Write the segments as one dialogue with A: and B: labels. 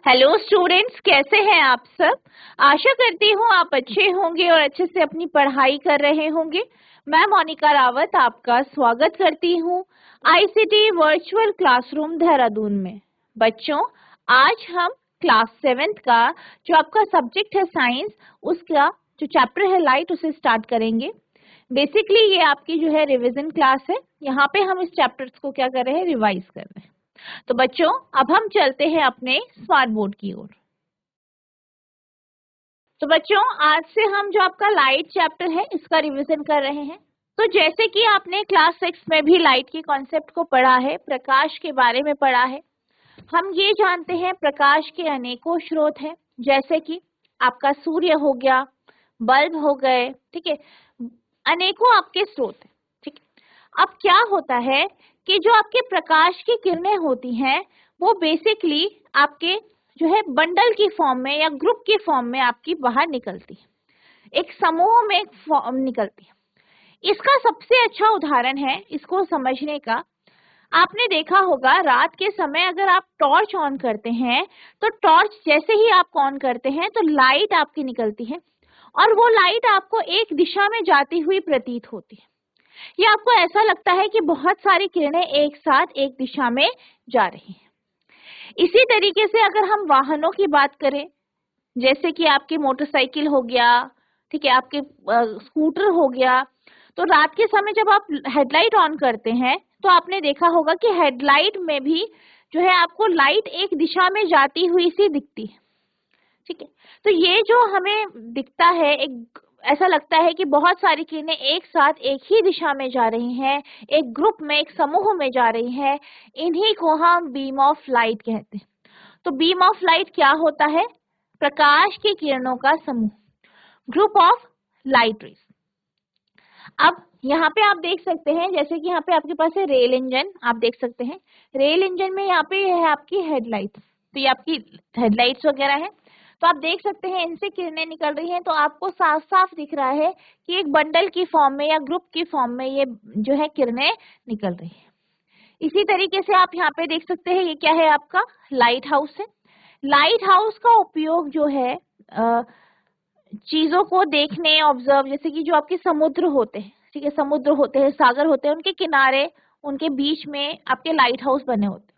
A: Hello students, कैसे हैं आप सब। आशा करती हूँ आप अच्छे होंगे और अच्छे से अपनी पढ़ाई कर रहे होंगे। मैं मोनिका रावत आपका स्वागत करती हूँ आईसीटी वर्चुअल क्लासरूम देहरादून में। बच्चों, आज हम क्लास 7th का जो आपका सब्जेक्ट है साइंस, उसका जो चैप्टर है लाइट, उसे स्टार्ट करेंगे। बेसिकली ये आपकी जो है रिविजन क्लास है। यहाँ पे हम इस चैप्टर्स को क्या कर रहे हैं, रिवाइज कर रहे हैं। तो बच्चों, अब हम चलते हैं अपने स्मार्ट बोर्ड की ओर। तो बच्चों, आज से हम जो आपका लाइट चैप्टर है इसका रिवीजन कर रहे हैं। तो जैसे कि आपने क्लास 6 में भी लाइट के कॉन्सेप्ट को पढ़ा है, प्रकाश के बारे में पढ़ा है। हम ये जानते हैं प्रकाश के अनेकों स्रोत हैं, जैसे कि आपका सूर्य हो गया, बल्ब हो गए, ठीक है, अनेकों आपके स्रोत हैं। ठीक है, अब क्या होता है कि जो आपके प्रकाश की किरणें होती हैं वो बेसिकली आपके जो है बंडल की फॉर्म में या ग्रुप की फॉर्म में आपकी बाहर निकलती है, एक समूह में एक फॉर्म निकलती है। इसका सबसे अच्छा उदाहरण है इसको समझने का, आपने देखा होगा रात के समय अगर आप टॉर्च ऑन करते हैं तो टॉर्च जैसे ही आप ऑन करते हैं तो लाइट आपकी निकलती है और वो लाइट आपको एक दिशा में जाती हुई प्रतीत होती है। ये आपको ऐसा लगता है कि बहुत सारी किरणें एक साथ एक दिशा में जा रही हैं। इसी तरीके से अगर हम वाहनों की बात करें, जैसे कि आपकी मोटरसाइकिल हो गया, ठीक है, आपके स्कूटर हो गया, तो रात के समय जब आप हेडलाइट ऑन करते हैं तो आपने देखा होगा कि हेडलाइट में भी जो है आपको लाइट एक दिशा में जाती हुई सी दिखती है। ठीक है, तो ये जो हमें दिखता है, एक ऐसा लगता है कि बहुत सारी किरणें एक साथ एक ही दिशा में जा रही हैं, एक ग्रुप में, एक समूह में जा रही हैं, इन्हीं को हम बीम ऑफ लाइट कहते हैं। तो बीम ऑफ लाइट क्या होता है? प्रकाश की किरणों का समूह, ग्रुप ऑफ लाइट रेज। अब यहाँ पे आप देख सकते हैं, जैसे कि यहाँ पे आपके पास है रेल इंजन, आप देख सकते हैं रेल इंजन में यहाँ पे है आपकी हेडलाइट, तो ये आपकी हेडलाइट्स वगैरह है। तो आप देख सकते हैं इनसे किरणें निकल रही हैं, तो आपको साफ साफ दिख रहा है कि एक बंडल की फॉर्म में या ग्रुप की फॉर्म में ये जो है किरणें निकल रही है। इसी तरीके से आप यहाँ पे देख सकते हैं, ये क्या है, आपका लाइट हाउस है। लाइट हाउस का उपयोग जो है चीजों को देखने, ऑब्जर्व, जैसे कि जो आपके समुद्र होते हैं, ठीक है, समुद्र होते हैं, सागर होते हैं, उनके किनारे, उनके बीच में आपके लाइट हाउस बने होते हैं,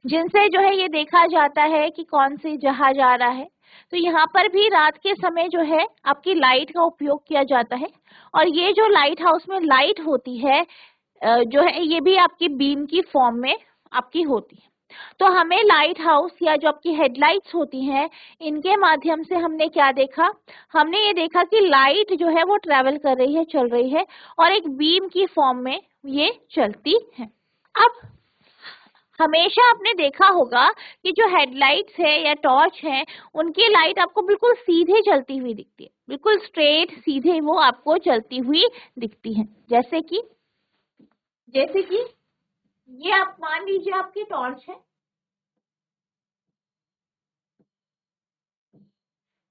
A: जिनसे जो है ये देखा जाता है कि कौन सी जहाज आ रहा है। तो यहाँ पर भी रात के समय जो है आपकी लाइट का उपयोग किया जाता है, और ये जो लाइट हाउस में लाइट होती है जो है ये भी आपकी बीम की फॉर्म में आपकी होती है। तो हमें लाइट हाउस या जो आपकी हेडलाइट्स होती हैं, इनके माध्यम से हमने क्या देखा, हमने ये देखा कि लाइट जो है वो ट्रेवल कर रही है, चल रही है, और एक बीम की फॉर्म में ये चलती है। अब हमेशा आपने देखा होगा कि जो हेडलाइट्स है या टॉर्च है, उनकी लाइट आपको बिल्कुल सीधे चलती हुई दिखती है, बिल्कुल स्ट्रेट सीधे वो आपको चलती हुई दिखती है। जैसे कि ये आप मान लीजिए आपकी टॉर्च है,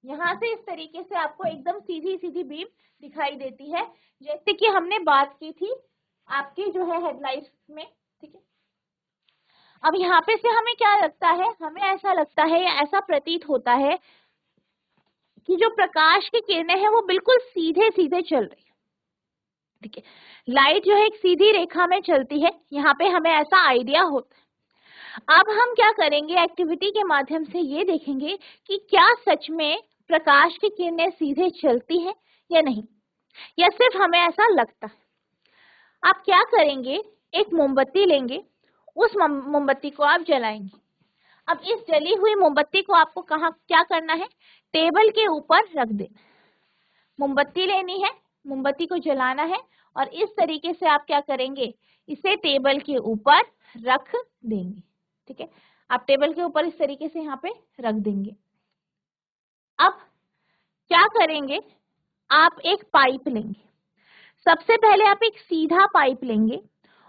A: यहाँ से इस तरीके से आपको एकदम सीधी सीधी बीम दिखाई देती है, जैसे कि हमने बात की थी आपके जो है हेडलाइट्स में। ठीक है, अब यहाँ पे से हमें क्या लगता है, हमें ऐसा लगता है या ऐसा प्रतीत होता है कि जो प्रकाश की किरणें हैं वो बिल्कुल सीधे सीधे चल रही है। ठीक है, लाइट जो है एक सीधी रेखा में चलती है, यहाँ पे हमें ऐसा आइडिया होता है। अब हम क्या करेंगे, एक्टिविटी के माध्यम से ये देखेंगे कि क्या सच में प्रकाश की किरणें सीधे चलती हैं या नहीं, या सिर्फ हमें ऐसा लगता है। आप क्या करेंगे, एक मोमबत्ती लेंगे, उस मोमबत्ती को आप जलाएंगे। अब इस जली हुई मोमबत्ती को आपको कहाँ क्या करना है, टेबल के ऊपर रख देना। मोमबत्ती लेनी है, मोमबत्ती को जलाना है, और इस तरीके से आप क्या करेंगे, इसे टेबल के ऊपर रख देंगे। ठीक है, आप टेबल के ऊपर इस तरीके से यहाँ पे रख देंगे। अब क्या करेंगे, आप एक पाइप लेंगे। सबसे पहले आप एक सीधा पाइप लेंगे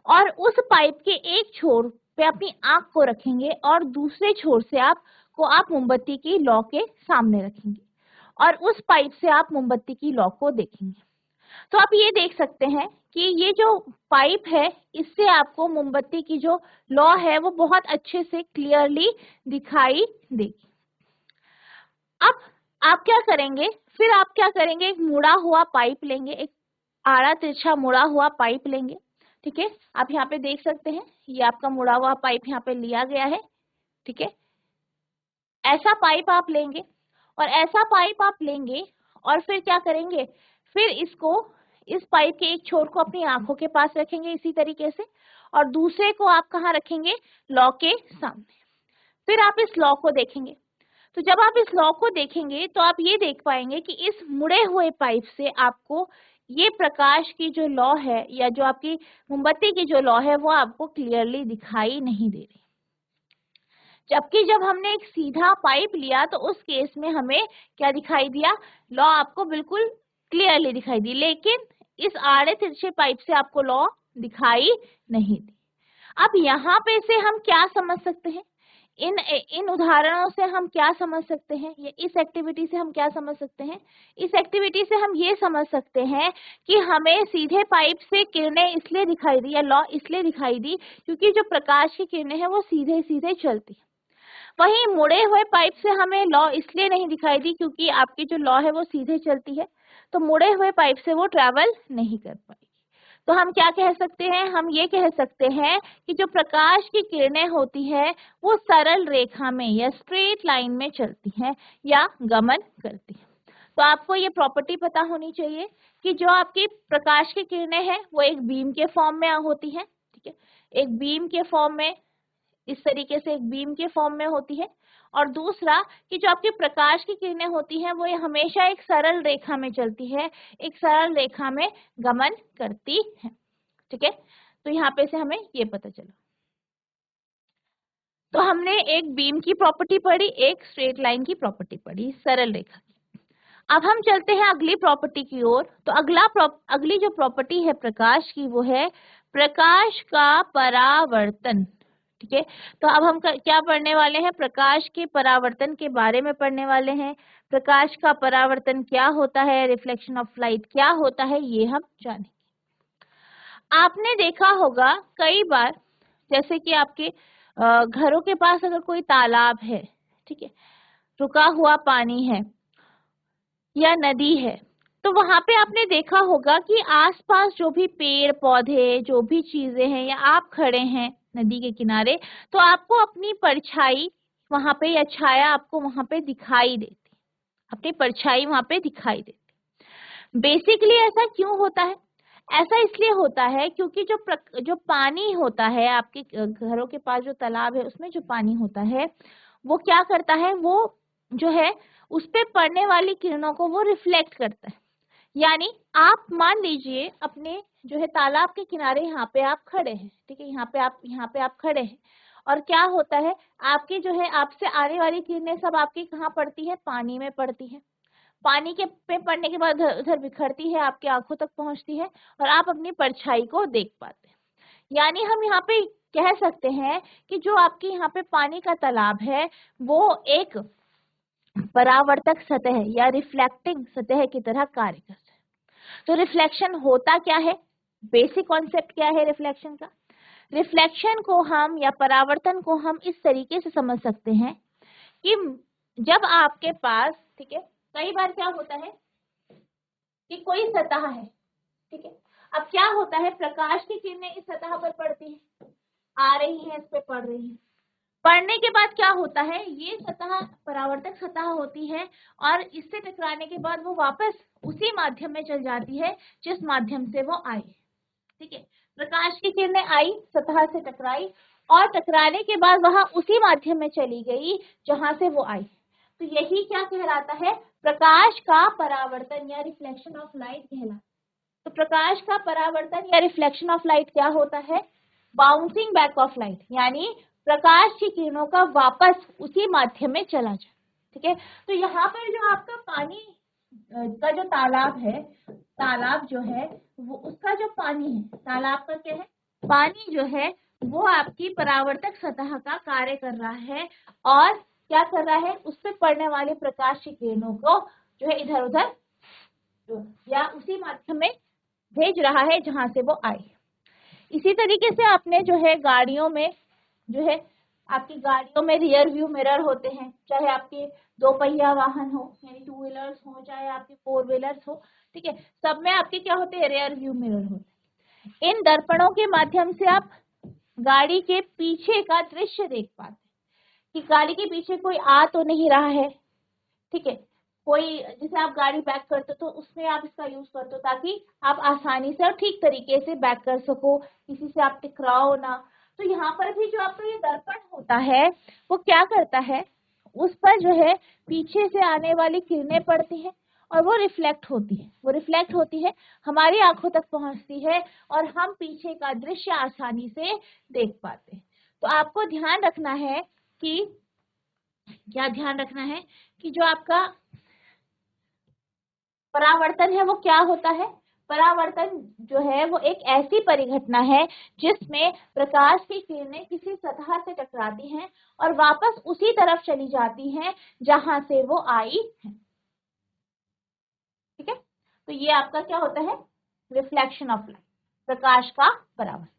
A: और उस पाइप के एक छोर पे अपनी आंख को रखेंगे और दूसरे छोर से आप मोमबत्ती की लौ के सामने रखेंगे और उस पाइप से आप मोमबत्ती की लौ को देखेंगे। तो आप ये देख सकते हैं कि ये जो पाइप है, इससे आपको मोमबत्ती की जो लौ है वो बहुत अच्छे से क्लियरली दिखाई देगी। अब आप क्या करेंगे, फिर आप क्या करेंगे, एक मुड़ा हुआ पाइप लेंगे, एक आड़ा तिरछा मुड़ा हुआ पाइप लेंगे, ठीक है। आप यहाँ पे देख सकते हैं, ये आपका मुड़ा हुआ पाइप यहाँ पे लिया गया है, ठीक है। ऐसा पाइप आप लेंगे, और ऐसा पाइप आप लेंगे और फिर क्या करेंगे, फिर इसको, इस पाइप के एक छोर को अपनी आंखों के पास रखेंगे इसी तरीके से, और दूसरे को आप कहाँ रखेंगे, लॉ के सामने। फिर आप इस लॉ को देखेंगे, तो जब आप इस लॉ को देखेंगे तो आप ये देख पाएंगे कि इस मुड़े हुए पाइप से आपको ये प्रकाश की जो लॉ है, या जो आपकी मोमबत्ती की जो लॉ है, वो आपको क्लियरली दिखाई नहीं दे रही। जबकि जब हमने एक सीधा पाइप लिया तो उस केस में हमें क्या दिखाई दिया, लॉ आपको बिल्कुल क्लियरली दिखाई दी, लेकिन इस आड़े तिरछे पाइप से आपको लॉ दिखाई नहीं दी। अब यहाँ पे से हम क्या समझ सकते हैं, इन उदाहरणों से हम क्या समझ सकते हैं, या इस एक्टिविटी से हम क्या समझ सकते हैं, इस एक्टिविटी से हम ये समझ सकते हैं कि हमें सीधे पाइप से किरणें इसलिए दिखाई दी, या लॉ इसलिए दिखाई दी, क्योंकि जो प्रकाश की किरणें हैं वो सीधे सीधे चलती है। वहीं मुड़े हुए पाइप से हमें लॉ इसलिए नहीं दिखाई दी, क्योंकि आपकी जो लॉ है वो सीधे चलती है, तो मुड़े हुए पाइप से वो ट्रेवल नहीं कर पाएगी। तो हम क्या कह सकते हैं, हम ये कह सकते हैं कि जो प्रकाश की किरणें होती है वो सरल रेखा में या स्ट्रेट लाइन में चलती हैं या गमन करती हैं। तो आपको ये प्रॉपर्टी पता होनी चाहिए कि जो आपकी प्रकाश की किरणें हैं वो एक बीम के फॉर्म में होती हैं, ठीक है, एक बीम के फॉर्म में, इस तरीके से एक बीम के फॉर्म में होती है। और दूसरा कि जो आपकी प्रकाश की किरणें होती हैं वो हमेशा एक सरल रेखा में चलती है, एक सरल रेखा में गमन करती है, ठीक है। तो यहाँ पे से हमें ये पता चला। तो हमने एक बीम की प्रॉपर्टी पढ़ी, एक स्ट्रेट लाइन की प्रॉपर्टी पढ़ी, सरल रेखा की। अब हम चलते हैं अगली प्रॉपर्टी की ओर। तो अगली जो प्रॉपर्टी है प्रकाश की वो है प्रकाश का परावर्तन, ठीक है। तो अब हम क्या पढ़ने वाले हैं, प्रकाश के परावर्तन के बारे में पढ़ने वाले हैं। प्रकाश का परावर्तन क्या होता है, रिफ्लेक्शन ऑफ लाइट क्या होता है, ये हम जानेंगे। आपने देखा होगा कई बार, जैसे कि आपके घरों के पास अगर कोई तालाब है, ठीक है, रुका हुआ पानी है या नदी है, तो वहां पे आपने देखा होगा कि आसपास जो भी पेड़ पौधे, जो भी चीजें हैं, या आप खड़े हैं नदी के किनारे, तो आपको अपनी परछाई वहां पे या छाया आपको वहां पे दिखाई देती, अपनी परछाई वहां पे दिखाई देती। बेसिकली ऐसा क्यों होता है, ऐसा इसलिए होता है क्योंकि जो पानी होता है आपके घरों के पास, जो तालाब है उसमें जो पानी होता है वो क्या करता है, वो जो है उस पे पड़ने वाली किरणों को वो रिफ्लेक्ट करता है। यानी आप मान लीजिए अपने जो है तालाब के किनारे यहाँ पे आप खड़े हैं, ठीक है, यहाँ पे आप खड़े हैं, और क्या होता है, आपकी जो है आपसे आने वाली किरणें सब आपकी कहाँ पड़ती है, पानी में पड़ती है। पानी के पे पड़ने के बाद उधर बिखरती है, आपकी आंखों तक पहुंचती है, और आप अपनी परछाई को देख पाते हैं। यानी हम यहाँ पे कह सकते हैं कि जो आपकी यहाँ पे पानी का तालाब है वो एक परावर्तक सतह या रिफ्लेक्टिंग सतह की तरह कार्य करता है। तो रिफ्लेक्शन होता क्या है, बेसिक कॉन्सेप्ट क्या है रिफ्लेक्शन का। रिफ्लेक्शन को हम या परावर्तन को हम इस तरीके से समझ सकते हैं कि जब आपके पास, ठीक है, कई बार क्या होता है कि कोई सतह है, ठीक है, अब क्या होता है, प्रकाश की किरणें इस सतह पर पड़ती है, आ रही है, इस पे पड़ रही है, पढ़ने के बाद क्या होता है, ये सतह परावर्तक सतह होती है, और इससे टकराने के बाद वो वापस उसी माध्यम में चल जाती है जिस माध्यम से वो आई, ठीक है। प्रकाश की किरणें आई, सतह से टकराई, और टकराने के बाद वह उसी माध्यम में चली गई जहां से वो आई। तो यही क्या कहलाता है, प्रकाश का परावर्तन या रिफ्लेक्शन ऑफ लाइट कहलाता है। तो प्रकाश का परावर्तन या रिफ्लेक्शन ऑफ लाइट क्या होता है, बाउंसिंग बैक ऑफ लाइट, यानी प्रकाश की किरणों का वापस उसी माध्यम में चला जाए, ठीक है। तो यहाँ पर जो आपका पानी का जो तालाब है, तालाब जो है वो, उसका जो पानी है, तालाब का क्या है, पानी जो है वो आपकी परावर्तक सतह का कार्य कर रहा है, और क्या कर रहा है, उस पर पड़ने वाले प्रकाश की किरणों को जो है इधर उधर या उसी माध्यम में भेज रहा है जहां से वो आई। इसी तरीके से आपने जो है गाड़ियों में जो है आपकी गाड़ियों में रियर व्यू मिरर होते हैं, चाहे आपके 2 पहिया वाहन हो यानी 2 व्हीलर्स हो, चाहे आपके 4 व्हीलर्स हो, ठीक है, सब में आपके क्या होते हैं, रियर व्यू मिरर होते हैं। इन दर्पणों के माध्यम से आप गाड़ी के पीछे का दृश्य देख पाते हैं कि गाड़ी के पीछे कोई आ तो नहीं रहा है, ठीक है, कोई जैसे आप गाड़ी बैक करते हो तो उसमें आप इसका यूज करते हो ताकि आप आसानी से और ठीक तरीके से बैक कर सको, किसी से आप टकराओ ना। तो यहाँ पर भी जो आपका ये दर्पण होता है वो क्या करता है, उस पर जो है पीछे से आने वाली किरणें पड़ती हैं और वो रिफ्लेक्ट होती है, हमारी आंखों तक पहुंचती है और हम पीछे का दृश्य आसानी से देख पाते हैं। तो आपको ध्यान रखना है कि क्या ध्यान रखना है कि जो आपका परावर्तन है वो क्या होता है। परावर्तन जो है वो एक ऐसी परिघटना है जिसमें प्रकाश की किरणें किसी सतह से टकराती हैं और वापस उसी तरफ चली जाती हैं जहां से वो आई है, ठीक है। तो ये आपका क्या होता है, रिफ्लेक्शन ऑफ लाइट, प्रकाश का परावर्तन।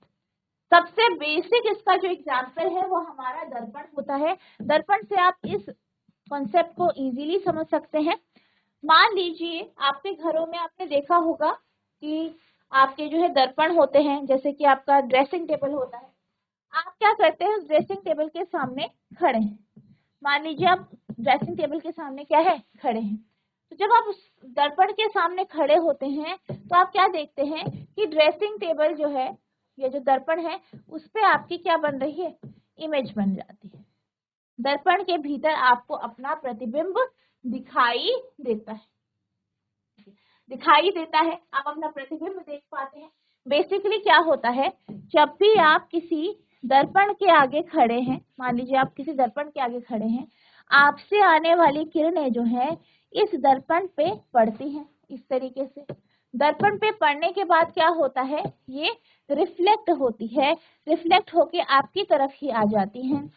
A: सबसे बेसिक इसका जो एग्जाम्पल है वो हमारा दर्पण होता है। दर्पण से आप इस कॉन्सेप्ट को इजीली समझ सकते हैं। मान लीजिए आपके घरों में आपने देखा होगा कि आपके जो है दर्पण होते हैं, जैसे कि आपका ड्रेसिंग टेबल होता है, आप क्या करते हैं, उस ड्रेसिंग टेबल के सामने खड़े हैं। मान लीजिए आप ड्रेसिंग टेबल के सामने क्या है, खड़े हैं। तो जब आप उस दर्पण के सामने खड़े होते हैं तो आप क्या देखते हैं कि ड्रेसिंग टेबल जो है, ये जो दर्पण है, उस पे आपकी क्या बन रही है, इमेज बन जाती है। दर्पण के भीतर आपको अपना प्रतिबिंब दिखाई देता है, आप अपना प्रतिबिंब देख पाते हैं। बेसिकली क्या होता है, जब भी आप किसी दर्पण के आगे खड़े हैं, मान लीजिए आप किसी दर्पण के आगे खड़े हैं, आपसे आने वाली किरणें जो है इस दर्पण पे पड़ती हैं इस तरीके से। दर्पण पे पड़ने के बाद क्या होता है, ये रिफ्लेक्ट होती है, रिफ्लेक्ट होके आपकी तरफ ही आ जाती हैं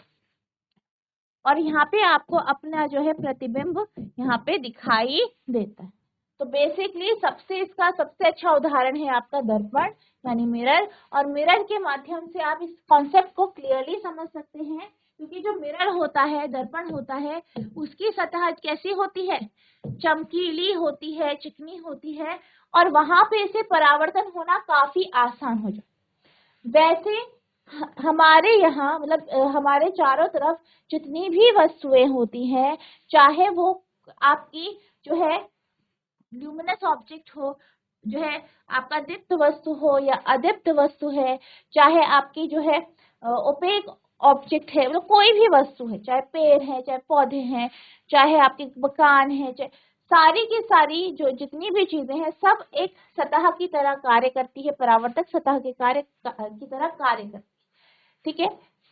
A: और यहाँ पे आपको अपना जो है प्रतिबिंब यहाँ पे दिखाई देता है। तो बेसिकली इसका सबसे अच्छा उदाहरण है आपका दर्पण यानी मिरर। और मिरर के माध्यम से आप इस कॉन्सेप्ट को क्लियरली समझ सकते हैं, क्योंकि जो मिरर होता है, दर्पण होता है, उसकी सतह कैसी होती है, चमकीली होती है, चिकनी होती है और वहां पे इसे परावर्तन होना काफी आसान हो जाता। वैसे हमारे यहाँ मतलब हमारे चारों तरफ जितनी भी वस्तुएं होती हैं, चाहे वो आपकी जो है ल्यूमिनस ऑब्जेक्ट हो, जो है आपका दीप्त वस्तु हो या अदीप्त वस्तु है, चाहे आपकी जो है ओपेक ऑब्जेक्ट है, मतलब कोई भी वस्तु है, चाहे पेड़ है, चाहे पौधे हैं, चाहे आपके मकान है, चाहे सारी की सारी जो जितनी भी चीजें हैं, सब एक सतह की तरह कार्य करती है, परावर्तक सतह के कार्य की तरह कार्य करती है, ठीक है,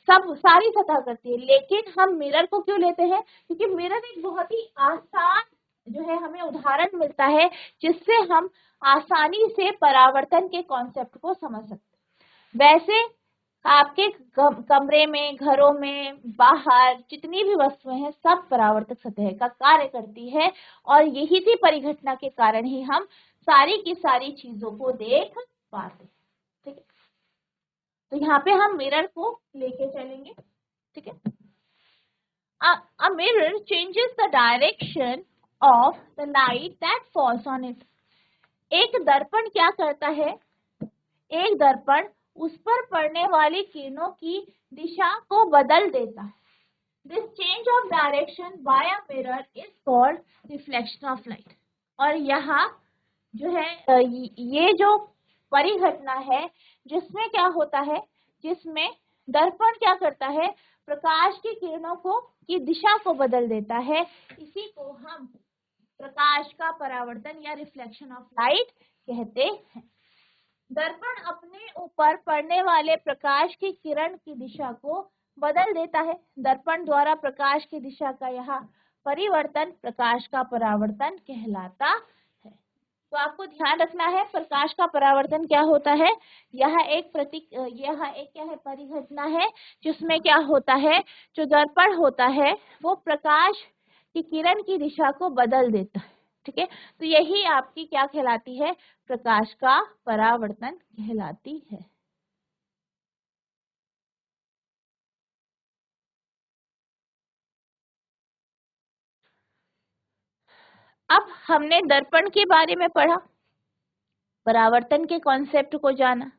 A: सब सारी सतह करती है। लेकिन हम मिरर को क्यों लेते हैं, क्योंकि मिरर एक बहुत ही आसान जो है हमें उदाहरण मिलता है जिससे हम आसानी से परावर्तन के कॉन्सेप्ट को समझ सकते हैं। वैसे आपके कमरे में, घरों में, बाहर जितनी भी वस्तुएं हैं, सब परावर्तक सतह का कार्य करती है और यही सी परिघटना के कारण ही हम सारी की सारी चीजों को देख पाते हैं, ठीक है। तो यहाँ पे हम मिरर को लेके चलेंगे, ठीक है। A mirror changes the direction of the light that falls on it. एक दर्पण क्या करता है, एक दर्पण उस पर पड़ने वाली किरणों की दिशा को बदल देता है। This change of direction by a mirror is called reflection of light. और यहाँ जो है ये जो परिघटना है जिसमें क्या होता है, जिसमें दर्पण क्या करता है, प्रकाश की किरणों को की दिशा को बदल देता है, इसी को हम प्रकाश का परावर्तन या रिफ्लेक्शन ऑफ लाइट कहते हैं। दर्पण अपने ऊपर पड़ने वाले प्रकाश की किरण की दिशा को बदल देता है। दर्पण द्वारा प्रकाश की दिशा का यह परिवर्तन प्रकाश का परावर्तन कहलाता है। तो आपको ध्यान रखना है, प्रकाश का परावर्तन क्या होता है, यह एक क्या है, परिघटना है जिसमें क्या होता है, जो दर्पण होता है वो प्रकाश की किरण की दिशा को बदल देता है, ठीक है। तो यही आपकी क्या कहलाती है, प्रकाश का परावर्तन कहलाती है। अब हमने दर्पण के बारे में पढ़ा, परावर्तन के कॉन्सेप्ट को जाना।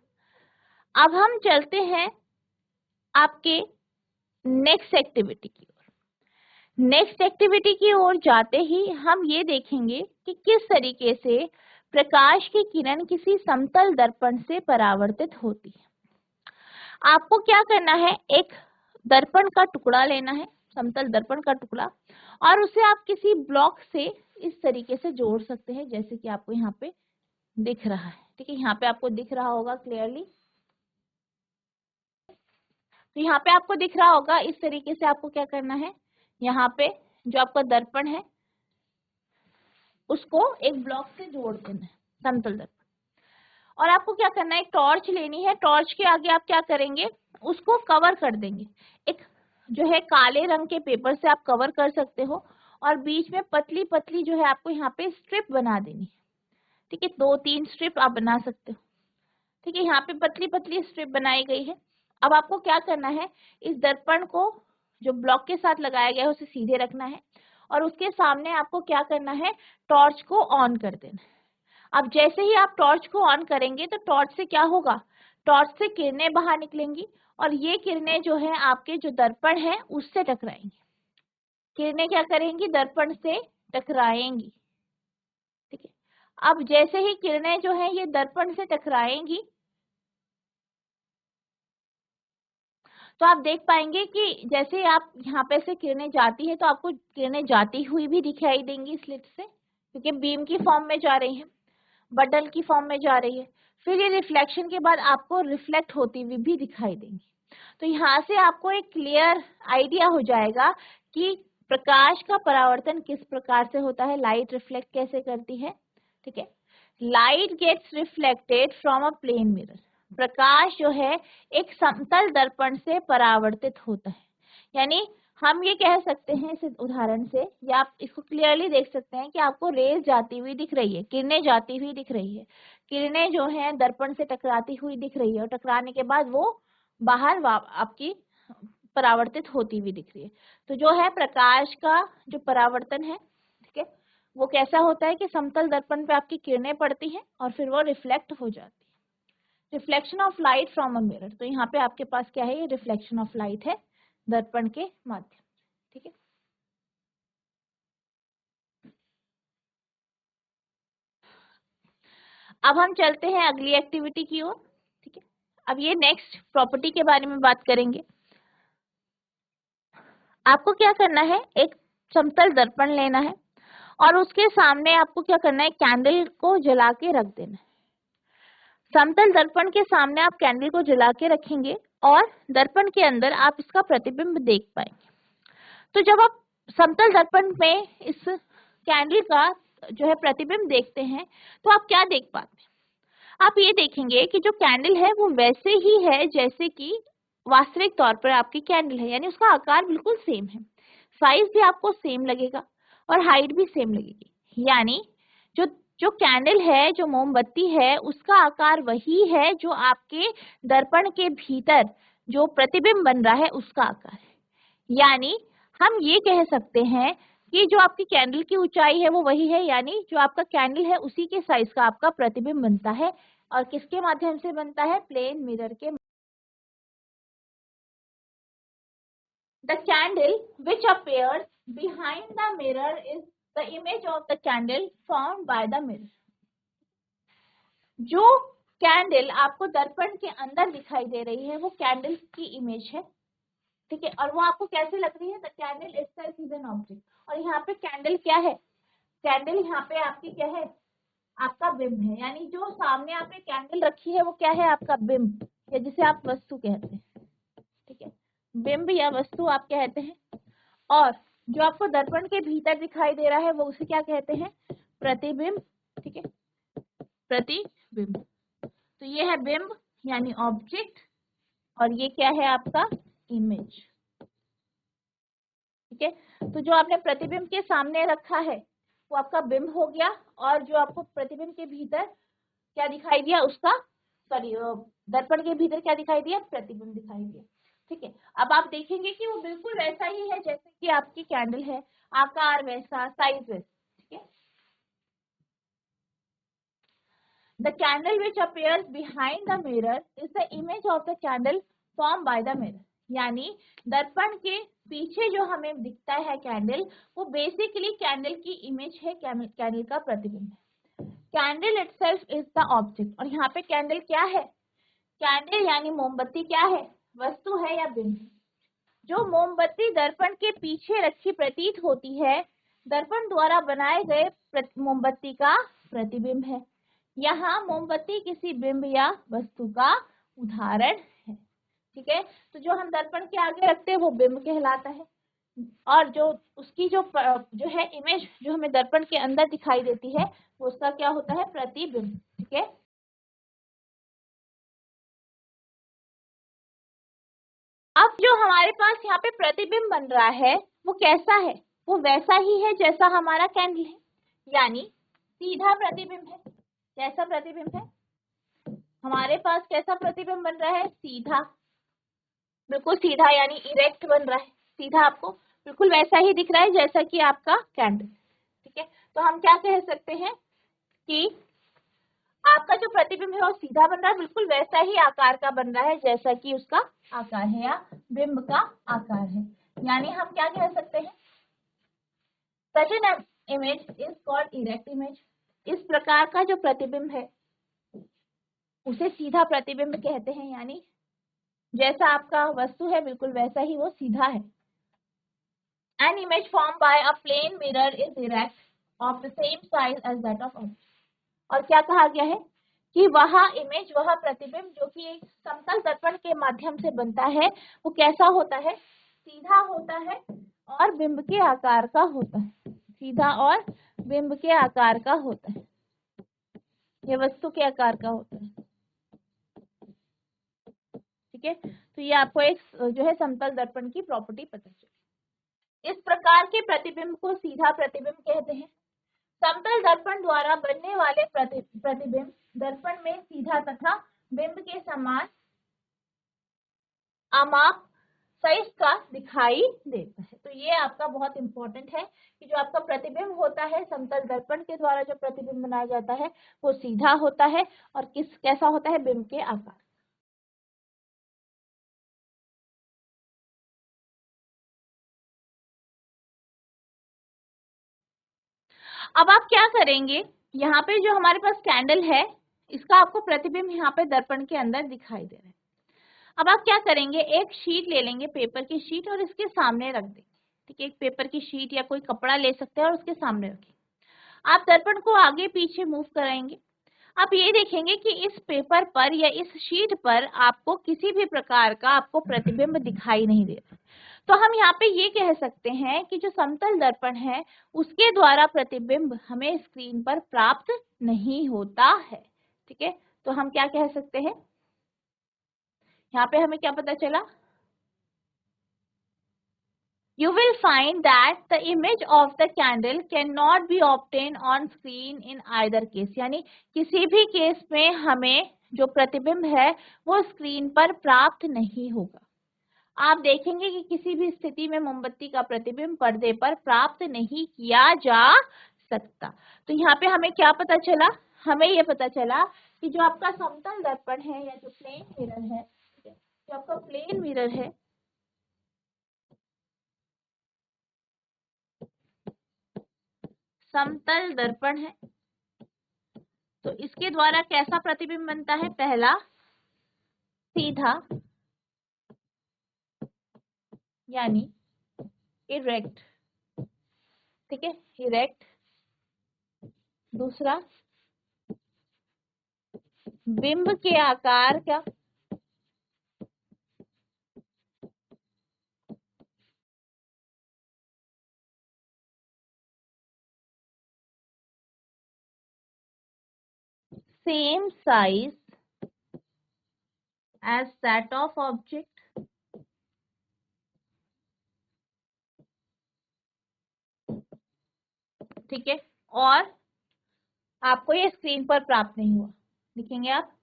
A: अब हम चलते हैं आपके नेक्स्ट एक्टिविटी की ओर। नेक्स्ट एक्टिविटी की ओर जाते ही हम ये देखेंगे कि किस तरीके से प्रकाश की किरण किसी समतल दर्पण से परावर्तित होती है। आपको क्या करना है, एक दर्पण का टुकड़ा लेना है, समतल दर्पण का टुकड़ा, और उसे आप किसी ब्लॉक से इस तरीके से जोड़ सकते हैं, जैसे कि आपको यहाँ पे दिख रहा है। ठीक है, यहाँ पे आपको दिख रहा होगा क्लियरली। तो यहाँ पे आपको दिख रहा होगा, इस तरीके से आपको क्या करना है, यहाँ पे जो आपका दर्पण है उसको एक ब्लॉक से जोड़ देना है, समतल दर्पण। और आपको क्या करना है, एक टॉर्च लेनी है, टॉर्च के आगे आप क्या करेंगे, उसको कवर कर देंगे। एक जो है काले रंग के पेपर से आप कवर कर सकते हो, और बीच में पतली पतली जो है आपको यहाँ पे स्ट्रिप बना देनी है। ठीक है, 2-3 स्ट्रिप आप बना सकते हो। ठीक है, यहाँ पे पतली पतली स्ट्रिप बनाई गई है। अब आपको क्या करना है, इस दर्पण को जो ब्लॉक के साथ लगाया गया है उसे सीधे रखना है, और उसके सामने आपको क्या करना है, टॉर्च को ऑन कर देना है। अब जैसे ही आप टॉर्च को ऑन करेंगे तो टॉर्च से क्या होगा, टॉर्च से किरणें बाहर निकलेंगी, और ये किरणें जो है आपके जो दर्पण है उससे टकराएंगी। किरणें क्या करेंगी, दर्पण से टकराएंगी। ठीक है, अब जैसे ही किरणें जो है ये दर्पण से टकराएंगी तो आप देख पाएंगे कि जैसे आप यहाँ पे से किरणें जाती है तो आपको किरणें जाती हुई भी दिखाई देंगी स्लिट से, क्योंकि बीम की फॉर्म में जा रही है, बटन की फॉर्म में जा रही है। फिर ये रिफ्लेक्शन के बाद आपको रिफ्लेक्ट होती हुई भी दिखाई देंगी। तो यहाँ से आपको एक क्लियर आइडिया हो जाएगा कि प्रकाश का परावर्तन किस प्रकार से होता है, लाइट रिफ्लेक्ट कैसे करती है। ठीक है, light gets reflected from a plane mirror. प्रकाश जो है एक समतल दर्पण से परावर्तित होता है। यानी हम ये कह सकते हैं इस उदाहरण से, या आप इसको क्लियरली देख सकते हैं कि आपको रेज जाती हुई दिख रही है, किरणें जाती हुई दिख रही है, किरणें जो है दर्पण से टकराती हुई दिख रही है, और टकराने के बाद वो बाहर आपकी परावर्तित होती हुई दिख रही है। तो जो है प्रकाश का जो परावर्तन है, ठीक है, वो कैसा होता है कि समतल दर्पण पे आपकी किरणें पड़ती हैं और फिर वो रिफ्लेक्ट हो जाती है। Reflection of light from a mirror, तो यहाँ पे आपके पास क्या है, ये रिफ्लेक्शन ऑफ लाइट है दर्पण के माध्यम। ठीक है, अब हम चलते हैं अगली एक्टिविटी की ओर। ठीक है, अब ये नेक्स्ट प्रॉपर्टी के बारे में बात करेंगे। आपको क्या करना है, एक समतल दर्पण लेना है और उसके सामने आपको क्या करना है, कैंडल को जला के रख देना है। समतल दर्पण के सामने आप कैंडल को जला के रखेंगे और दर्पण के अंदर आप इसका प्रतिबिंब देख पाएंगे। तो जब आप समतल दर्पण में इस कैंडल का जो है प्रतिबिंब देखते हैं तो आप क्या देख पाते हैं, आप ये देखेंगे कि जो कैंडल है वो वैसे ही है जैसे कि वास्तविक तौर पर आपकी कैंडल है, यानी उसका आकार बिल्कुल सेम है, साइज भी आपको सेम लगेगा और हाइट भी सेम लगेगी। यानी जो जो कैंडल है, जो मोमबत्ती है, उसका आकार वही है जो आपके दर्पण के भीतर जो प्रतिबिंब बन रहा है उसका आकार है। यानी हम ये कह सकते हैं कि जो आपकी कैंडल की ऊंचाई है वो वही है, यानी जो आपका कैंडल है उसी के साइज का आपका प्रतिबिंब बनता है। और किसके माध्यम से बनता है, प्लेन मिरर के। The candle which appears behind the mirror is the image of the candle formed by the mirror. जो कैंडल आपको दर्पण के अंदर दिखाई दे रही है वो कैंडल की इमेज है। ठीक है, और वो आपको कैसे लग रही है, the candle itself is an object. और यहाँ पे कैंडल क्या है, कैंडल यहाँ पे आपकी क्या है, आपका बिंब है। यानी जो सामने आपने कैंडल रखी है वो क्या है, आपका बिंब, या जिसे आप वस्तु कहते हैं। ठीक है, बिंब या वस्तु आप कहते हैं। और जो आपको दर्पण के भीतर दिखाई दे रहा है वो उसे क्या कहते हैं, प्रतिबिंब। ठीक है, प्रतिबिंब। तो ये है बिंब यानी ऑब्जेक्ट, और ये क्या है आपका इमेज। ठीक है, तो जो आपने प्रतिबिंब के सामने रखा है वो आपका बिंब हो गया, और जो आपको प्रतिबिंब के भीतर क्या दिखाई दिया, उसका सॉरी दर्पण के भीतर क्या दिखाई दिया, प्रतिबिंब दिखाई दिया। ठीक है, अब आप देखेंगे कि वो बिल्कुल वैसा ही है जैसे कि आपकी कैंडल है, आकार वैसा, साइज वैसा। ठीक है, the candle which appears behind the mirror is the image of the candle form by the mirror. यानी दर्पण के पीछे जो हमें दिखता है कैंडल, वो बेसिकली कैंडल की इमेज है, कैंडल का प्रतिबिंब है। Candle itself is the object. और यहाँ पे कैंडल क्या है? कैंडल यानी मोमबत्ती क्या है? वस्तु है या बिंब? जो मोमबत्ती दर्पण के पीछे रखी प्रतीत होती है, दर्पण द्वारा बनाए गए मोमबत्ती का प्रतिबिंब है। यहाँ मोमबत्ती किसी बिंब या वस्तु का उदाहरण है। ठीक है, तो जो हम दर्पण के आगे रखते हैं वो बिंब कहलाता है, और जो उसकी जो है इमेज जो हमें दर्पण के अंदर दिखाई देती है, वो उसका क्या होता है? प्रतिबिंब। ठीक है, अब जो हमारे पास यहाँ पे प्रतिबिंब बन रहा है वो कैसा है? वो वैसा ही है जैसा हमारा कैंडल है, यानी सीधा प्रतिबिंब है। कैसा प्रतिबिंब है हमारे पास? कैसा प्रतिबिंब बन रहा है? सीधा, बिल्कुल सीधा, यानी इरेक्ट बन रहा है। सीधा आपको बिल्कुल वैसा ही दिख रहा है जैसा कि आपका कैंडल। ठीक है, तो हम क्या कह सकते हैं कि आपका जो प्रतिबिंब है वो सीधा बन रहा है, बिल्कुल वैसा ही आकार का बन रहा है जैसा कि उसका आकार है या बिंब का आकार है। यानी हम क्या कह सकते हैं? Such an image is called erect image। इस प्रकार का जो प्रतिबिंब है उसे सीधा प्रतिबिंब कहते हैं, यानी जैसा आपका वस्तु है बिल्कुल वैसा ही वो सीधा है। An image formed by a plane mirror is erect of the same size as that of object। और क्या कहा गया है कि वह इमेज, वह प्रतिबिंब जो कि एक समतल दर्पण के माध्यम से बनता है, वो कैसा होता है? सीधा होता है और बिंब के आकार का होता है। सीधा और बिंब के आकार का होता है, ये वस्तु के आकार का होता है। ठीक है, तो ये आपको एक जो है समतल दर्पण की प्रॉपर्टी पता चली। इस प्रकार के प्रतिबिंब को सीधा प्रतिबिंब कहते हैं। समतल दर्पण द्वारा बनने वाले प्रतिबिंब दर्पण में सीधा तथा बिंब के समान आमाप साइज का दिखाई देता है। तो ये आपका बहुत इंपॉर्टेंट है कि जो आपका प्रतिबिंब होता है समतल दर्पण के द्वारा जो प्रतिबिंब बनाया जाता है वो सीधा होता है और कैसा होता है? बिंब के आकार। अब आप क्या करेंगे? यहाँ पे जो हमारे पास कैंडल है इसका आपको प्रतिबिंब यहाँ पे दर्पण के अंदर दिखाई दे रहा है। अब आप क्या करेंगे? एक शीट ले लेंगे, पेपर की शीट, और इसके सामने रख देंगे। ठीक है, एक पेपर की शीट या कोई कपड़ा ले सकते हैं और उसके सामने रखेंगे। आप दर्पण को आगे पीछे मूव कराएंगे। आप ये देखेंगे कि इस पेपर पर या इस शीट पर आपको किसी भी प्रकार का आपको प्रतिबिंब दिखाई नहीं दे रहा। तो हम यहाँ पे ये कह सकते हैं कि जो समतल दर्पण है उसके द्वारा प्रतिबिंब हमें स्क्रीन पर प्राप्त नहीं होता है। ठीक है, तो हम क्या कह सकते हैं? यहाँ पे हमें क्या पता चला? You will find that the image of the candle cannot be obtained on screen in either case। यानी किसी भी केस में हमें जो प्रतिबिंब है वो स्क्रीन पर प्राप्त नहीं होगा। आप देखेंगे कि किसी भी स्थिति में मोमबत्ती का प्रतिबिंब पर्दे पर प्राप्त नहीं किया जा सकता। तो यहाँ पे हमें क्या पता चला? हमें ये पता चला कि जो आपका समतल दर्पण है या जो प्लेन मिरर है, जो आपका प्लेन मिरर है, समतल दर्पण है, तो इसके द्वारा कैसा प्रतिबिंब बनता है? पहला सीधा, यानी इरेक्ट। ठीक है, इरेक्ट। दूसरा बिंब के आकार का, same size as that of object. ठीक है, और आपको ये स्क्रीन पर प्राप्त नहीं हुआ। लिखेंगे आप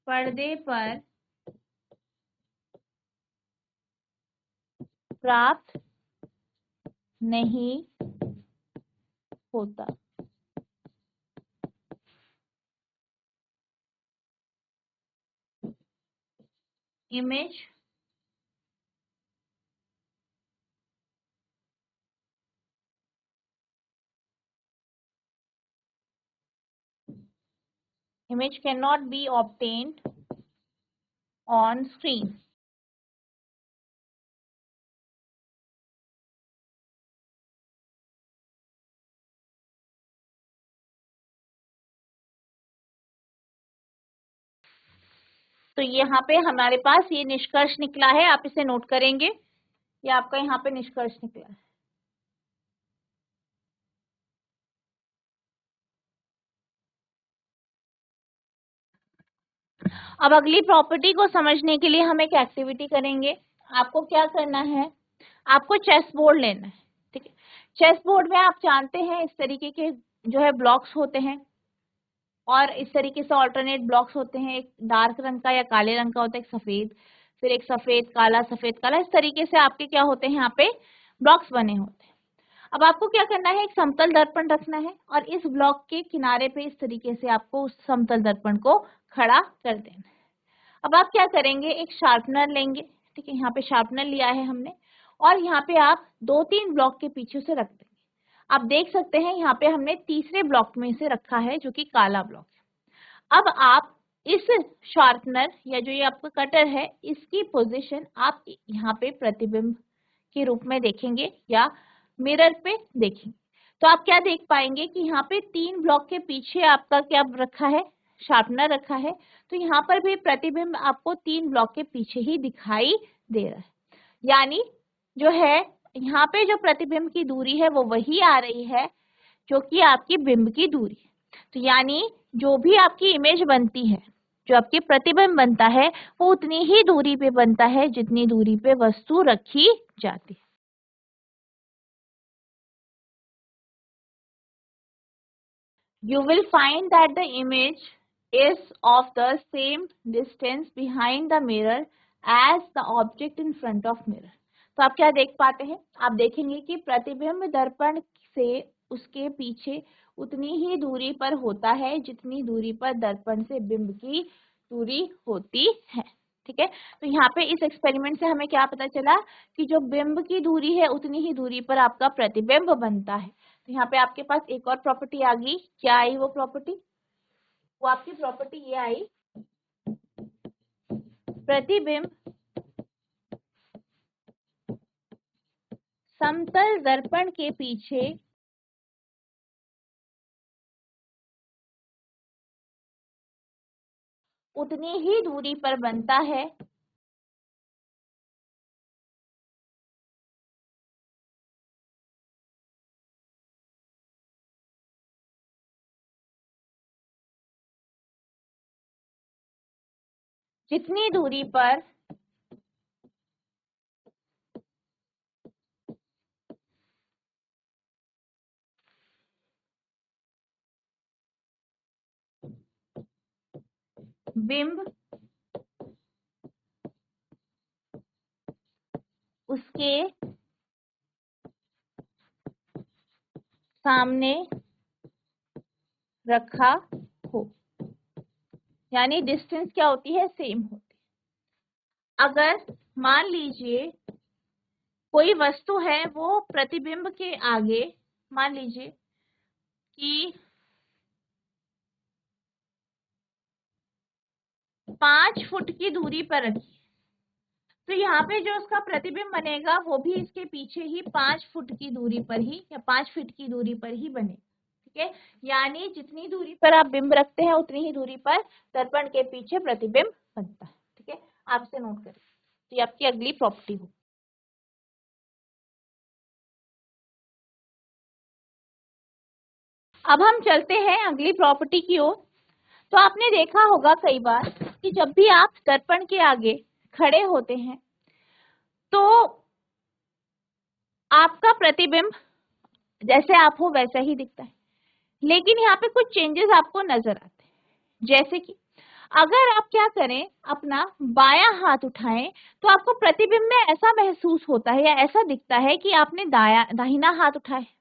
A: पर्दे पर प्राप्त नहीं होता। Image cannot be obtained on screen. तो यहाँ पे हमारे पास ये निष्कर्ष निकला है, आप इसे नोट करेंगे, ये आपका यहाँ पे निष्कर्ष निकला है। अब अगली प्रॉपर्टी को समझने के लिए हम एक एक्टिविटी करेंगे। आपको क्या करना है, आपको चेस बोर्ड लेना है, ठीक है। चेस बोर्ड में आप जानते हैं इस तरीके के जो है ब्लॉक्स होते हैं, और इस तरीके से ऑल्टरनेट ब्लॉक्स होते हैं, एक डार्क रंग का या काले रंग का होता है, एक सफेद, फिर एक सफेद काला, इस तरीके से आपके क्या होते हैं यहाँ पे ब्लॉक्स बने होते हैं। अब आपको क्या करना है, एक समतल दर्पण रखना है और इस ब्लॉक के किनारे पे इस तरीके से आपको उस समतल दर्पण को खड़ा कर देना है। अब आप क्या करेंगे, एक शार्पनर लेंगे, ठीक है, यहाँ पे शार्पनर लिया है हमने, और यहाँ पे आप 2-3 ब्लॉक के पीछे से रख देंगे। आप देख सकते हैं यहाँ पे हमने तीसरे ब्लॉक में से रखा है जो कि काला ब्लॉक है। अब आप इस शार्पनर या जो ये आपका कटर है, इसकी पोजीशन आप यहाँ पे प्रतिबिंब के रूप में देखेंगे या मिरर पे देखेंगे। तो आप क्या देख पाएंगे कि यहाँ पे 3 ब्लॉक के पीछे आपका क्या रखा है, शार्पनर रखा है। तो यहाँ पर भी प्रतिबिंब आपको 3 ब्लॉक के पीछे ही दिखाई दे रहा है, यानी जो है यहाँ पे जो प्रतिबिंब की दूरी है वो वही आ रही है जो कि आपकी बिंब की दूरी है। तो यानी जो भी आपकी इमेज बनती है, जो आपकी प्रतिबिंब बनता है, वो उतनी ही दूरी पे बनता है जितनी दूरी पे वस्तु रखी जाती है। You will find that the image is of the same distance behind the mirror as the object in front of mirror. तो आप क्या देख पाते हैं, आप देखेंगे कि प्रतिबिंब दर्पण से उसके पीछे उतनी ही दूरी पर होता है जितनी दूरी पर दर्पण से बिंब की दूरी होती है, ठीक है। तो यहाँ पे इस एक्सपेरिमेंट से हमें क्या पता चला कि जो बिंब की दूरी है उतनी ही दूरी पर आपका प्रतिबिंब बनता है। तो यहाँ पे आपके पास एक और प्रॉपर्टी आ गई, क्या आई वो प्रॉपर्टी, वो आपकी प्रॉपर्टी ये आई, प्रतिबिंब समतल दर्पण के पीछे उतनी ही दूरी पर बनता है जितनी दूरी पर बिंब उसके सामने रखा हो, यानी डिस्टेंस क्या होती है, सेम होती है। अगर मान लीजिए कोई वस्तु है वो प्रतिबिंब के आगे मान लीजिए कि 5 फुट की दूरी पर रखी, तो यहाँ पे जो उसका प्रतिबिंब बनेगा वो भी इसके पीछे ही 5 फुट की दूरी पर ही या 5 फीट की दूरी पर ही बनेगा, ठीक है। यानी जितनी दूरी पर आप बिंब रखते हैं उतनी ही दूरी पर दर्पण के पीछे प्रतिबिंब बनता है, ठीक है। आप इसे नोट करें, तो ये आपकी अगली प्रॉपर्टी होगी। अब हम चलते हैं अगली प्रॉपर्टी की ओर। तो आपने देखा होगा कई बार कि जब भी आप दर्पण के आगे खड़े होते हैं तो आपका प्रतिबिंब जैसे आप हो वैसा ही दिखता है, लेकिन यहाँ पे कुछ चेंजेस आपको नजर आते हैं। जैसे कि अगर आप क्या करें, अपना बायां हाथ उठाएं तो आपको प्रतिबिंब में ऐसा महसूस होता है या ऐसा दिखता है कि आपने दाहिना हाथ उठाया है।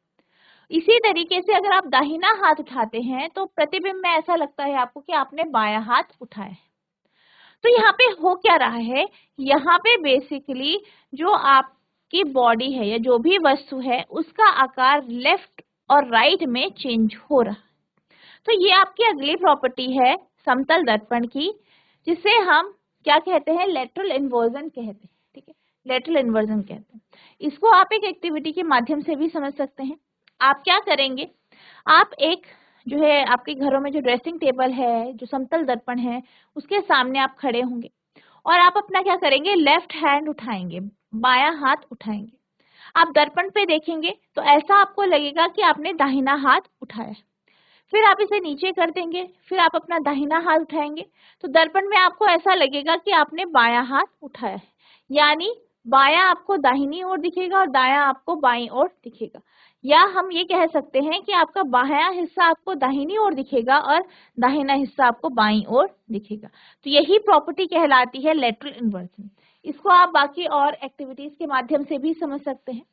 A: इसी तरीके से अगर आप दाहिना हाथ उठाते हैं तो प्रतिबिंब में ऐसा लगता है आपको कि आपने बायां हाथ उठाया है। तो यहाँ पे हो क्या रहा है, यहाँ पे बेसिकली जो आपकी बॉडी है या जो भी वस्तु है उसका आकार लेफ्ट और राइट में चेंज हो रहा है। तो ये आपकी अगली प्रॉपर्टी है समतल दर्पण की, जिसे हम क्या कहते हैं, लेटरल इन्वर्जन कहते हैं। ठीक है, लेटरल इन्वर्जन कहते हैं। इसको आप एक एक्टिविटी के माध्यम से भी समझ सकते हैं। आप क्या करेंगे, आप एक जो है आपके घरों में जो ड्रेसिंग टेबल है, जो समतल दर्पण है, उसके सामने आप खड़े होंगे और आप अपना क्या करेंगे, लेफ्ट हैंड उठाएंगे, बायां हाथ उठाएंगे। आप दर्पण पे देखेंगे तो ऐसा आपको लगेगा कि आपने दाहिना हाथ उठाया। फिर आप इसे नीचे कर देंगे, फिर आप अपना दाहिना हाथ उठाएंगे तो दर्पण में आपको ऐसा लगेगा कि आपने बायां हाथ उठाया है। यानी बायां आपको दाहिनी ओर दिखेगा और दायां आपको बाईं ओर दिखेगा। या हम ये कह सकते हैं कि आपका बायां हिस्सा आपको दाहिनी ओर दिखेगा और दाहिना हिस्सा आपको बाईं ओर दिखेगा। तो यही प्रॉपर्टी कहलाती है लेटरल इन्वर्जन। इसको आप बाकी और एक्टिविटीज के माध्यम से भी समझ सकते हैं।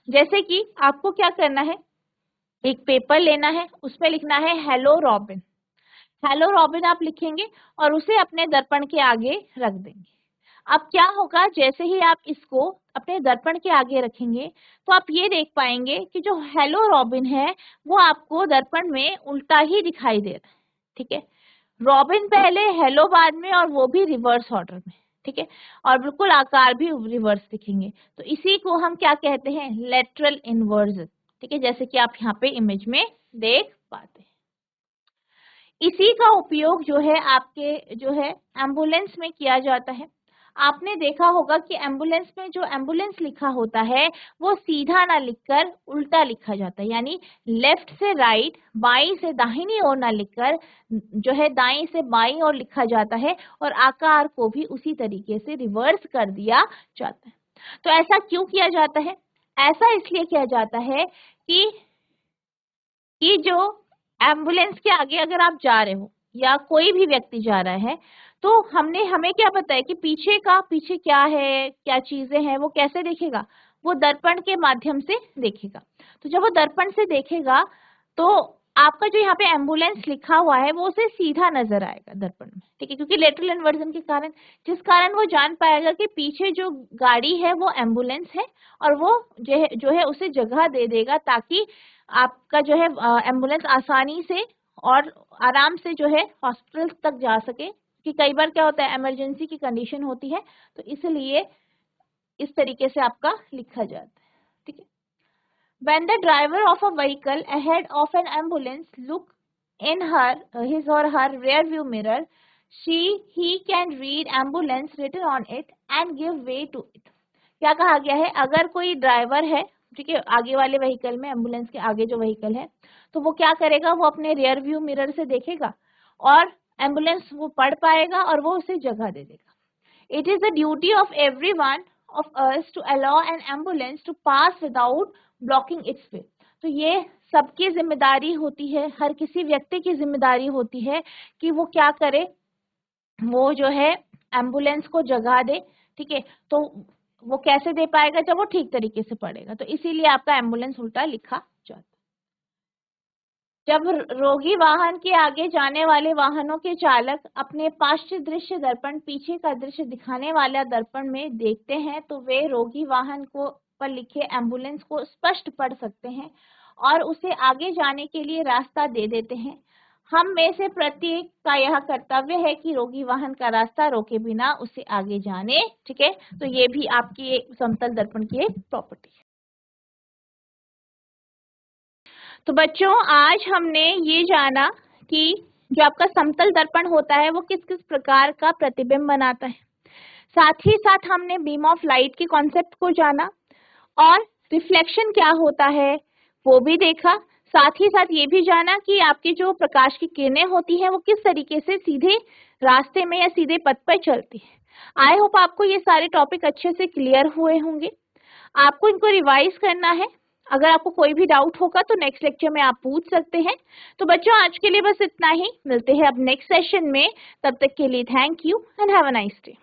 A: जैसे कि आपको क्या करना है, एक पेपर लेना है, उसमें लिखना है हेलो रॉबिन। हेलो रॉबिन आप लिखेंगे और उसे अपने दर्पण के आगे रख देंगे। अब क्या होगा, जैसे ही आप इसको अपने दर्पण के आगे रखेंगे तो आप ये देख पाएंगे कि जो हेलो रॉबिन है वो आपको दर्पण में उल्टा ही दिखाई दे रहा है। ठीक है, रॉबिन पहले, हेलो बाद में, और वो भी रिवर्स ऑर्डर में। ठीक है, और बिल्कुल आकार भी रिवर्स दिखेंगे। तो इसी को हम क्या कहते हैं, लेटरल इन्वर्जन। ठीक है, जैसे कि आप यहाँ पे इमेज में देख पाते हैं। इसी का उपयोग जो है आपके जो है एम्बुलेंस में किया जाता है। आपने देखा होगा कि एम्बुलेंस में जो एम्बुलेंस लिखा होता है वो सीधा ना लिखकर उल्टा लिखा जाता है। यानी लेफ्ट से राइट, बाईं से दाहिनी ओर ना लिखकर जो है दाईं से बाईं ओर लिखा जाता है और आकार को भी उसी तरीके से रिवर्स कर दिया जाता है। तो ऐसा क्यों किया जाता है? ऐसा इसलिए किया जाता है कि जो एम्बुलेंस के आगे अगर आप जा रहे हो या कोई भी व्यक्ति जा रहा है तो हमें क्या पता है कि पीछे क्या है, क्या चीजें हैं, वो कैसे देखेगा, वो दर्पण के माध्यम से देखेगा। तो जब वो दर्पण से देखेगा तो आपका जो यहाँ पे एम्बुलेंस लिखा हुआ है वो उसे सीधा नजर आएगा दर्पण में। ठीक है, क्योंकि लेटरल इन्वर्जन के कारण, जिस कारण वो जान पाएगा कि पीछे जो गाड़ी है वो एम्बुलेंस है और वो जो है उसे जगह दे देगा ताकि आपका जो है एम्बुलेंस आसानी से और आराम से जो है हॉस्पिटल तक जा सके। कि कई बार क्या होता है, इमरजेंसी की कंडीशन होती है, तो इसलिए इस तरीके से आपका लिखा जाता है। ठीक है, when the driver of a vehicle ahead of an ambulance look in his or her rear view mirror, he can read ambulance written on it and give way to it। क्या कहा गया है, अगर कोई ड्राइवर है, ठीक है, आगे वाले व्हीकल में, एम्बुलेंस के आगे जो व्हीकल है, तो वो क्या करेगा, वो अपने रियर व्यू मिरर से देखेगा और एम्बुलेंस वो पढ़ पाएगा और वो उसे जगह दे देगा। It is the duty of everyone of us to allow an ambulance to pass without blocking its way। तो ये सबकी जिम्मेदारी होती है, हर किसी व्यक्ति की जिम्मेदारी होती है कि वो क्या करे, वो जो है एम्बुलेंस को जगह दे। ठीक है, तो वो कैसे दे पाएगा, जब वो ठीक तरीके से पढ़ेगा। तो इसीलिए आपका एम्बुलेंस उल्टा लिखा जाता है। जब रोगी वाहन के आगे जाने वाले वाहनों के चालक अपने पार्श्व दृश्य दर्पण, पीछे का दृश्य दिखाने वाला दर्पण में देखते हैं तो वे रोगी वाहन को पर लिखे एम्बुलेंस को स्पष्ट पढ़ सकते हैं और उसे आगे जाने के लिए रास्ता दे देते हैं। हम में से प्रत्येक का यह कर्तव्य है कि रोगी वाहन का रास्ता रोके बिना उसे आगे जाने। ठीक है, तो ये भी आपकी समतल दर्पण की एक प्रॉपर्टी है। तो बच्चों, आज हमने ये जाना कि जो आपका समतल दर्पण होता है वो किस किस प्रकार का प्रतिबिंब बनाता है। साथ ही साथ हमने बीम ऑफ लाइट के कॉन्सेप्ट को जाना और रिफ्लेक्शन क्या होता है वो भी देखा। साथ ही साथ ये भी जाना कि आपकी जो प्रकाश की किरणें होती हैं वो किस तरीके से सीधे रास्ते में या सीधे पथ पर चलती है। आई होप आपको ये सारे टॉपिक अच्छे से क्लियर हुए होंगे। आपको इनको रिवाइज करना है। अगर आपको कोई भी डाउट होगा तो नेक्स्ट लेक्चर में आप पूछ सकते हैं। तो बच्चों, आज के लिए बस इतना ही। मिलते हैं अब नेक्स्ट सेशन में। तब तक के लिए thank you and have a nice day.